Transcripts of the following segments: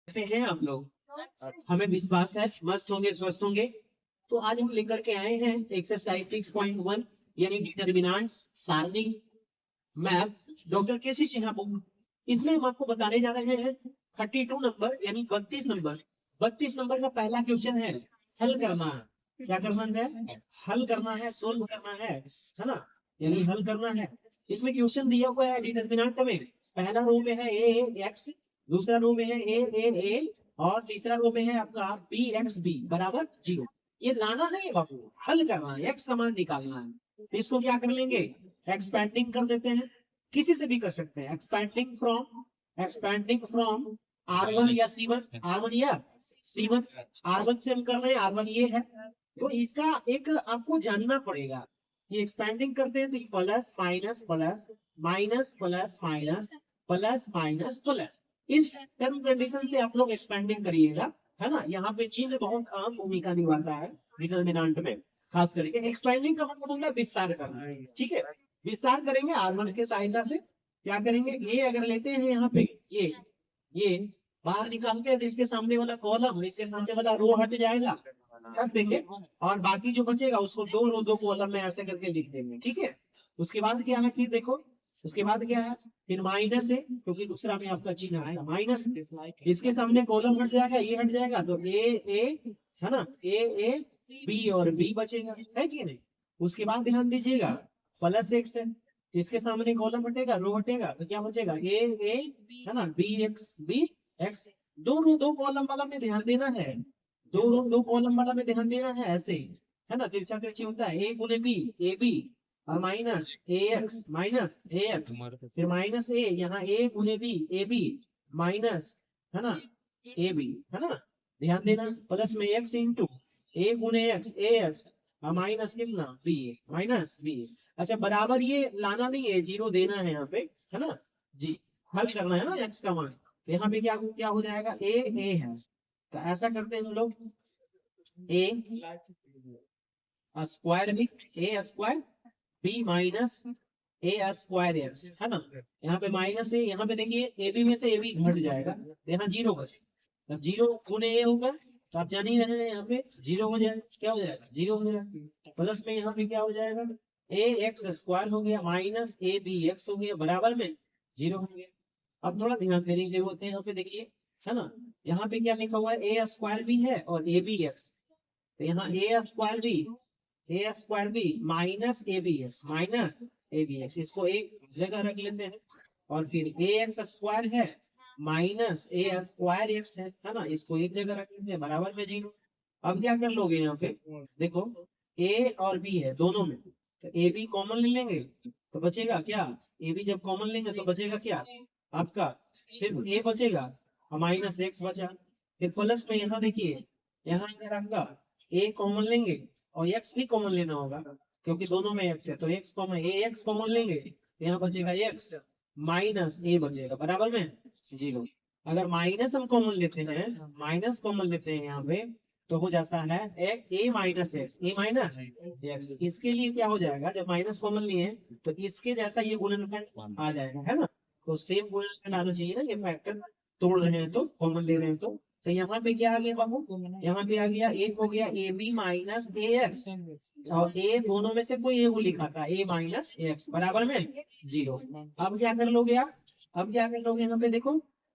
कैसे हैं आप लोग? हमें विश्वास है मस्त होंगे, स्वस्थ होंगे। तो आज हम लेकर के आए हैं एक्सरसाइज 6.1 यानी डिटरमिनेंट्स, सारणी, मैथ्स, डॉक्टर केसी सिन्हा बुक। इसमें हम आपको बताने जा रहे हैं 32 नंबर यानी 32 नंबर का पहला क्वेश्चन है। हल करना है। क्या करना है? हल करना है, सोल्व करना है ना? यानी हल करना है। इसमें क्वेश्चन दिया हुआ है डिटरमिनेंट में। पहला रो में है ए एक्स, दूसरा रो में है ए और तीसरा रो में है आपका बी एक्स बी बराबर 0। ये लाना नहीं है बाबू, हल करना है, एक्स का मान निकालना है। तो इसको क्या कर लेंगे? एक्सपेंडिंग कर देते हैं। किसी से भी कर सकते हैं। एक्सपेंडिंग फ्रॉम R1 या C1, R1 या C1। R1 से हम कर रहे हैं, R1 ये है। तो इसका एक आपको जानना पड़ेगा। ये एक्सपेंडिंग करते हैं तो plus minus plus minus plus minus plus minus plus, इस टर्म कंडीशन से आप लोग एक्सपेंडिंग करिएगा, है ना? यहाँ पे चिन्ह बहुत अहम भूमिका निभाता है डिटरमिनेंट में। खास करके एक्सपेंडिंग का मतलब होता है विस्तार करना। ठीक है, विस्तार करेंगे R1 के सहायता से। क्या करेंगे? ये अगर लेते हैं यहाँ पे ये बाहर निकालते हैं तो इसके सामने वाला कॉलम, इसके सामने वाला रो हट जाएगा, रख देंगे। और बाकी जो बचेगा उसको दो रो दो कॉलम में ऐसे करके लिख देंगे। ठीक है, उसके बाद क्या है? फिर देखो उसके बाद क्या है? फिर माइनस है, क्योंकि दूसरा में आपका चिन्ह आएगा माइनस। इसके सामने कॉलम हट जाएगा, ये हट जाएगा तो ए है ना, ए बी और बी बचेगा, है कि नहीं? उसके बाद ध्यान दीजिएगा प्लस एक्स है, इसके सामने कॉलम हटेगा, रो हटेगा तो क्या बचेगा? ए है ना, बी एक्स। दो रो दो कॉलम वाला में ध्यान देना है, दो रो दो कॉलम वाला में ध्यान देना है, ऐसे है ना, तिरछा तिरछी होता है। ए गुने बी, ए बी और माइनस ए एक्स, फिर माइनस ए, यहाँ ए गुने बी, ए बी माइनस, है ना, ए बी, है ना? ध्यान देना, प्लस में एक्स इंटू ए गुने एक्स, ए एक्स और माइनस कितना? B, minus B. अच्छा, बराबर ये लाना नहीं है, जीरो देना है यहाँ पे, है ना जी? हल करना है ना एक्स का मान। तो यहाँ पे क्या क्या हो जाएगा? ए है, तो ऐसा करते हैं हम लोग, ए स्क्वायर भी, ए square B minus A square X, है ना? यहाँ पे माइनस है, यहाँ पे देखिए ए बी में से ए बी घट जाएगा तो यहाँ जीरो बचे। तब जीरो गुने ए होगा, तो आप जान ही रहे हैं यहाँ पे जीरो हो जाएगा। क्या हो जाएगा? जीरो हो जाएगा। प्लस में यहाँ पे क्या हो जाएगा? ए एक्स स्क्वायर हो गया माइनस ए बी एक्स हो गया, बराबर में जीरो हो गया। अब थोड़ा ध्यान देने के होते हैं यहाँ पे, देखिए, है ना? यहाँ पे क्या लिखा हुआ है? ए स्क्वायर भी है और ए बी एक्स। तो यहाँ A square B minus A B X, minus A B X, इसको एक जगह रख लेते हैं। और फिर ए एक्स स्क्वायर है माइनस ए स्क्वायर एक्स है ना, इसको एक जगह रख लेते हैं, बराबर में जीरो। अब क्या कर लोगे यहाँ पे? देखो ए और बी है दोनों में, तो ए बी कॉमन ले लेंगे तो बचेगा क्या? ए बी जब कॉमन लेंगे तो बचेगा क्या आपका? सिर्फ ए बचेगा और माइनस एक्स बचा। फिर प्लस में यहाँ देखिए, यहाँ अगर आपका ए कॉमन लेंगे और एक्स भी कॉमन लेना होगा, क्योंकि दोनों में एक्स है, तो एक्स कॉमन, ए एक्स कॉमन लेंगे तो यहाँ बचेगा एक्स माइनस ए बचेगा, बराबर में जीरो। अगर माइनस हम कॉमन लेते हैं, माइनस कॉमन लेते हैं यहाँ पे, तो हो जाता है ए माइनस एक्स, ए माइनस एक्स। इसके लिए क्या हो जाएगा? जब माइनस कॉमन लिए तो इसके जैसा ये गुणनखंड आ जाएगा, है ना? तो सेम गुणनखंड आना चाहिए ना, ये फैक्टर तोड़ रहे हैं तो, कॉमन ले रहे हैं तो यहाँ पे क्या आ गया बाबू? यहाँ पे आ गया, एक हो गया A B minus A X, और ए दोनों में से कोई एक लिखा था, ए माइनस एक्स, बराबर में जीरो। अब क्या कर लोगे आप? अब क्या कर लोगे? यहाँ पे देखो,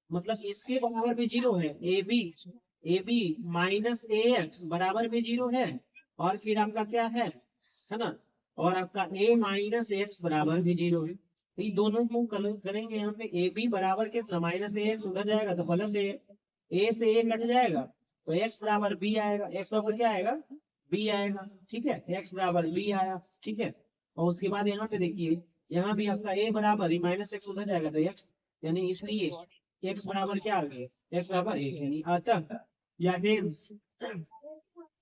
मतलब इसके बराबर भी जीरो है, A B minus A X बराबर में जीरो है। और फिर आपका क्या है ना? और आपका ए माइनस एक्स बराबर भी जीरो है। तो ये दोनों को करेंगे यहाँ पे, ए बी बराबर कितना? माइनस ए एक्स, उधर जाएगा तो प्लस ए से ए कट जाएगा तो एक्स बराबर बी आएगा, एक्स बराबर क्या आएगा? बी आएगा। ठीक है, एक्स बराबर बी आया। ठीक है, और उसके बाद यहाँ पे देखिए, यहाँ भी आपका ए बराबर माइनस एक्स उधर जाएगा तो एक्स, यानी इसलिए एक्स बराबर क्या आ गया? एक्स बराबर एक, यानी अतः या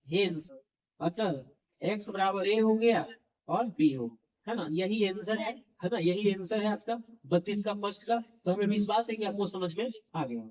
हेंस, अतः एक्स बराबर ए हो गया और बी हो, है ना? यही आंसर है ना? यही आंसर है आपका 32 का फर्स्ट का। तो हमें विश्वास है कि आपको समझ में आ गया।